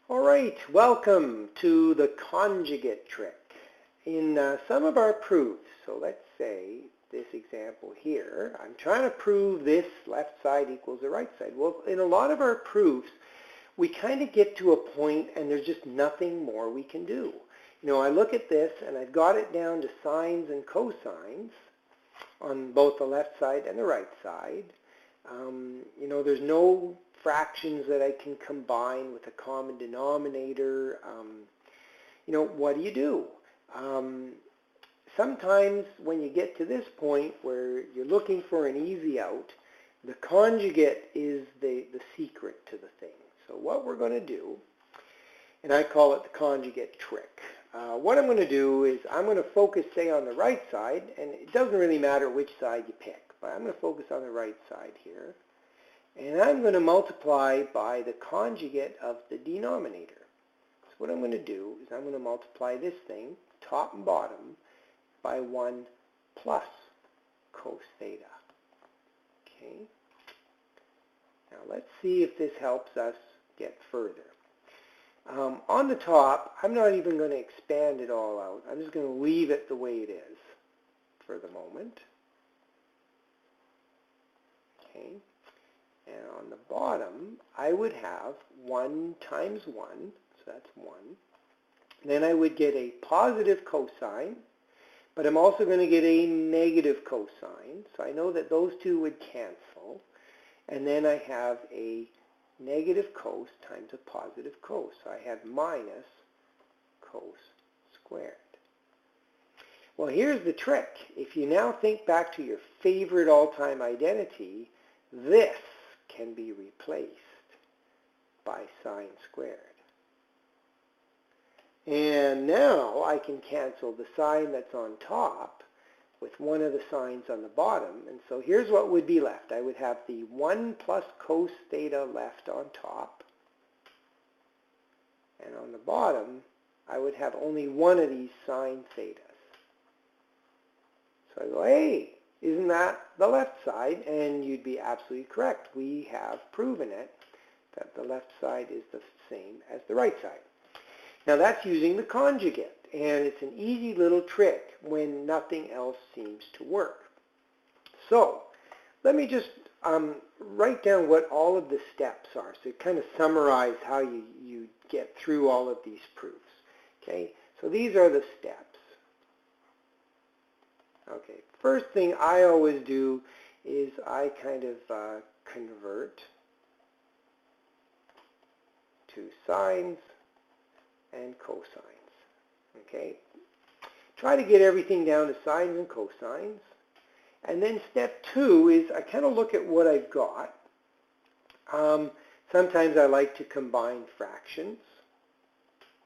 All right, welcome to the conjugate trick. In some of our proofs, so let's say this example here, I'm trying to prove this left side equals the right side. Well, in a lot of our proofs, we kind of get to a point and there's just nothing more we can do. You know, I look at this and I've got it down to sines and cosines on both the left side and the right side. You know, there's no fractions that I can combine with a common denominator. You know, what do? Sometimes when you get to this point where you're looking for an easy out, the conjugate is the secret to the thing. So what we're going to do, and I call it the conjugate trick. What I'm going to do is I'm going to focus, say, on the right side, and it doesn't really matter which side you pick, but I'm going to focus on the right side here. And I'm going to multiply by the conjugate of the denominator. So what I'm going to do is I'm going to multiply this thing, top and bottom, by 1 plus cos theta. Okay. Now let's see if this helps us get further. On the top, I'm not even going to expand it all out. I'm just going to leave it the way it is for the moment. Okay. And on the bottom, I would have 1 times 1, so that's 1. Then I would get a positive cosine, but I'm also going to get a negative cosine, so I know that those two would cancel. And then I have a negative cos times a positive cos, so I have minus cos squared. Well, here's the trick. If you now think back to your favorite all-time identity, this can be replaced by sine squared. And now I can cancel the sign that's on top with one of the signs on the bottom. And so here's what would be left. I would have the 1 plus cos theta left on top. And on the bottom, I would have only one of these sine thetas. So I go, hey, isn't that the left side? And you'd be absolutely correct. We have proven it, that the left side is the same as the right side. Now that's using the conjugate, and it's an easy little trick when nothing else seems to work. So let me just write down what all of the steps are, so kind of summarize how you get through all of these proofs. Okay, so these are the steps. Okay, first thing I always do is I kind of convert to sines and cosines. Okay, try to get everything down to sines and cosines. And then step 2 is I kind of look at what I've got. Sometimes I like to combine fractions.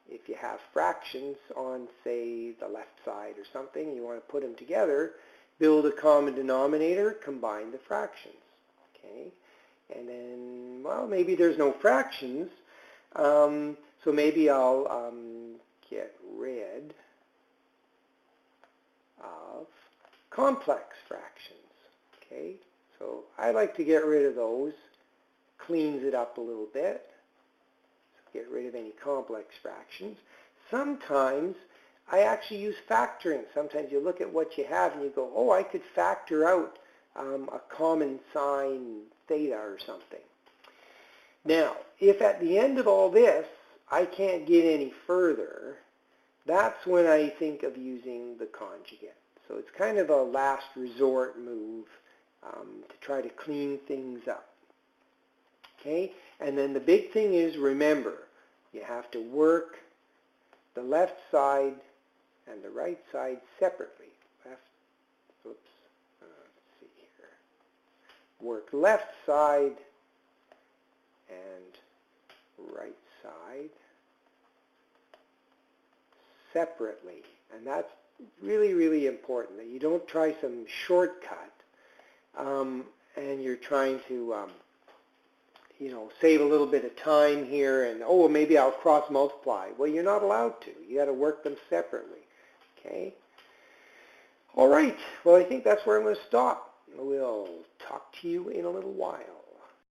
If you have fractions on, say, the left side or something, you want to put them together, build a common denominator, combine the fractions. Okay, and then, well, maybe there's no fractions, so maybe I'll get rid of complex fractions. Okay, so I like to get rid of those, cleans it up a little bit. Get rid of any complex fractions. Sometimes I actually use factoring. Sometimes you look at what you have and you go, oh, I could factor out a common sine theta or something. Now, if at the end of all this I can't get any further, that's when I think of using the conjugate. So it's kind of a last resort move to try to clean things up. Okay, and then the big thing is, remember, you have to work the left side and the right side separately. Let's see here. Work left side and right side separately. And that's really, really important, that you don't try some shortcut and you're trying to you know, save a little bit of time here and, oh, well, maybe I'll cross multiply. Well, you're not allowed to. You got to work them separately. Okay? All right. Well, I think that's where I'm going to stop. We'll talk to you in a little while.